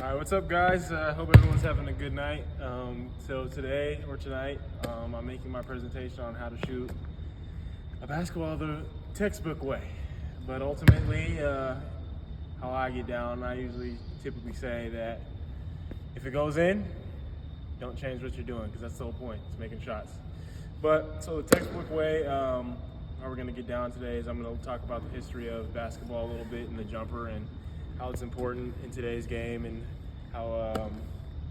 All right, what's up, guys? Hope everyone's having a good night. So today or tonight, I'm making my presentation on how to shoot a basketball the textbook way. But ultimately, how I get down, I typically say that if it goes in, don't change what you're doing, because that's the whole point. It's making shots. But so the textbook way, how we're going to get down today is I'm going to talk about the history of basketball a little bit and the jumper and how it's important in today's game, and how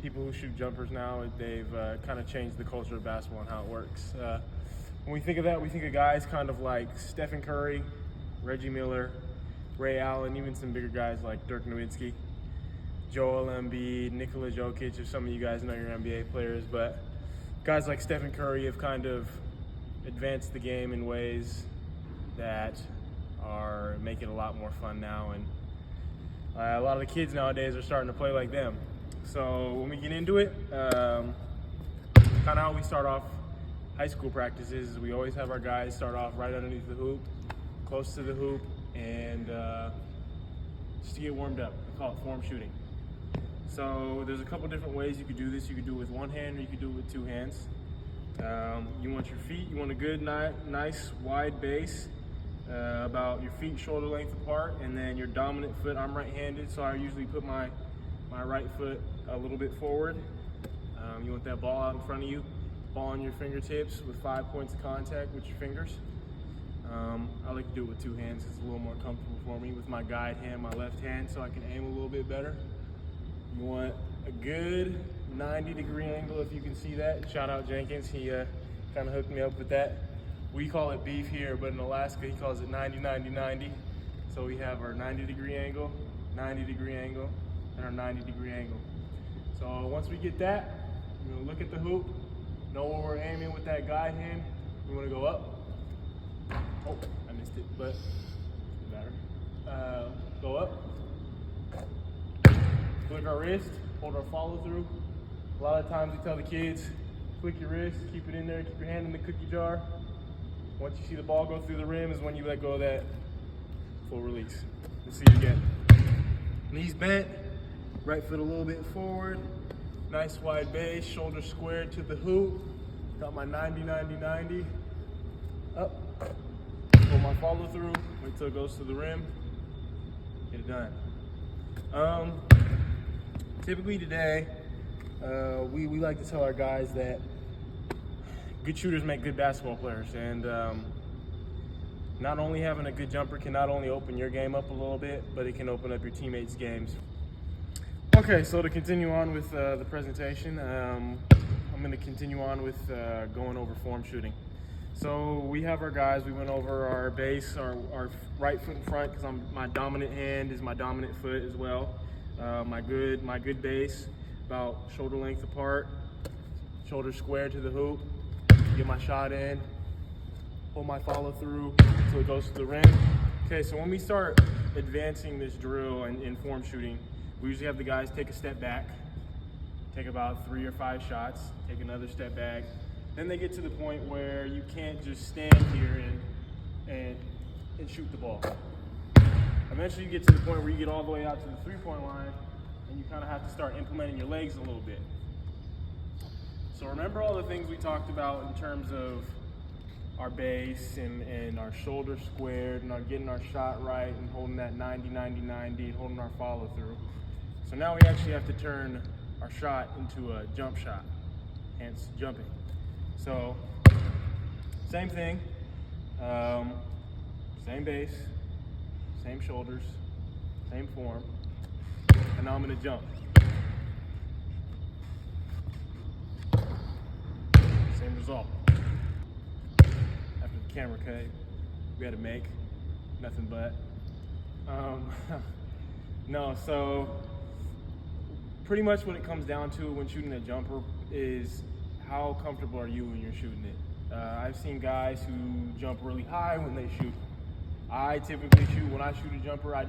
people who shoot jumpers now, they've kind of changed the culture of basketball and how it works. When we think of that, we think of guys kind of like Stephen Curry, Reggie Miller, Ray Allen, even some bigger guys like Dirk Nowitzki, Joel Embiid, Nikola Jokic, if some of you guys know your NBA players. But guys like Stephen Curry have kind of advanced the game in ways that are making it a lot more fun now, and a lot of the kids nowadays are starting to play like them. So when we get into it, kind of how we start off high school practices is we always have our guys start off right underneath the hoop, close to the hoop, and just to get warmed up. We call it form shooting. So there's a couple different ways you could do this. You could do it with one hand, or you could do it with two hands. You want your feet, you want a good, nice, wide base, about your feet shoulder length apart, and then your dominant foot. I'm right-handed, so I usually put my right foot a little bit forward. You want that ball out in front of you, ball on your fingertips with 5 points of contact with your fingers. I like to do it with two hands. It's a little more comfortable for me with my guide hand, my left hand, so I can aim a little bit better. You want a good 90-degree angle, if you can see that. Shout out Jenkins, he kind of hooked me up with that. We call it beef here, but in Alaska he calls it 90-90-90. So we have our 90-degree angle, 90-degree angle, and our 90-degree angle. So once we get that, we're gonna look at the hoop, know where we're aiming with that guide hand. We wanna go up. Oh, I missed it, but it doesn't matter. Go up. Flick our wrist, hold our follow through. A lot of times we tell the kids, flick your wrist, keep it in there, keep your hand in the cookie jar. Once you see the ball go through the rim is when you let go of that full release. Let's see it again. Knees bent, right foot a little bit forward, nice wide base, shoulders squared to the hoop. Got my 90-90-90. Up, pull my follow through, wait till it goes to the rim, get it done. Typically today, we like to tell our guys that good shooters make good basketball players, and not only having a good jumper can not only open your game up a little bit, but it can open up your teammates' games. Okay, so to continue on with the presentation, I'm going to continue on with going over form shooting. So we have our guys, we went over our base, our right foot in front, because my dominant hand is my dominant foot as well. My good base, about shoulder length apart, shoulders squared to the hoop. Get my shot in, pull my follow through until it goes to the rim. Okay, so when we start advancing this drill in form shooting, we usually have the guys take a step back, take about 3 or 5 shots, take another step back. Then they get to the point where you can't just stand here and shoot the ball. Eventually you get to the point where you get all the way out to the three-point line, and you kind of have to start implementing your legs a little bit. So remember all the things we talked about in terms of our base and our shoulders squared and getting our shot right and holding that 90-90-90 and holding our follow through. So now we actually have to turn our shot into a jump shot, hence jumping. So same thing, same base, same shoulders, same form, and now I'm gonna jump. Same result. After the camera cut, we had to make nothing but. No, so pretty much what it comes down to when shooting a jumper is how comfortable are you when you're shooting it. I've seen guys who jump really high when they shoot. I typically shoot, when I shoot a jumper, I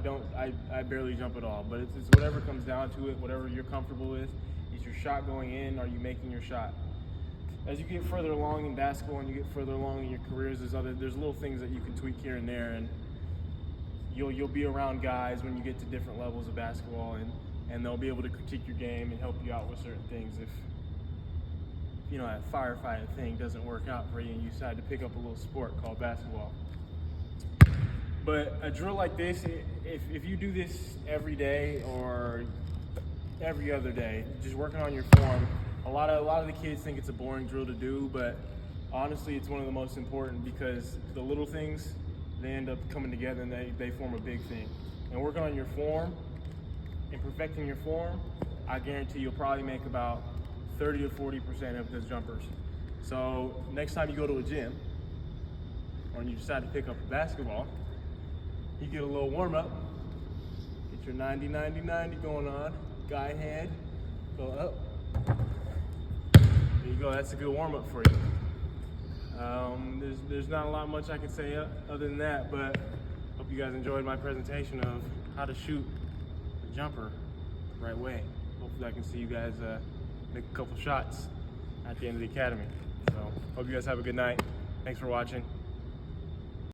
barely jump at all, but it's whatever comes down to it, whatever you're comfortable with. Is your shot going in? Are you making your shot? As you get further along in basketball and you get further along in your careers, there's little things that you can tweak here and there, and you'll be around guys when you get to different levels of basketball, and and they'll be able to critique your game and help you out with certain things if you know, that firefighting thing doesn't work out for you and you decide to pick up a little sport called basketball. But a drill like this, if you do this every day or every other day, just working on your form, a lot of the kids think it's a boring drill to do, but honestly, it's one of the most important because the little things, they end up coming together and they form a big thing. And working on your form and perfecting your form, I guarantee you'll probably make about 30 to 40% of those jumpers. So next time you go to a gym or you decide to pick up a basketball, you get a little warm up, get your 90-90-90 going on, guide hand, go up. There you go, that's a good warm up for you. There's not a lot much I can say other than that, but hope you guys enjoyed my presentation of how to shoot a jumper the right way. Hopefully I can see you guys make a couple shots at the end of the academy. So hope you guys have a good night. Thanks for watching.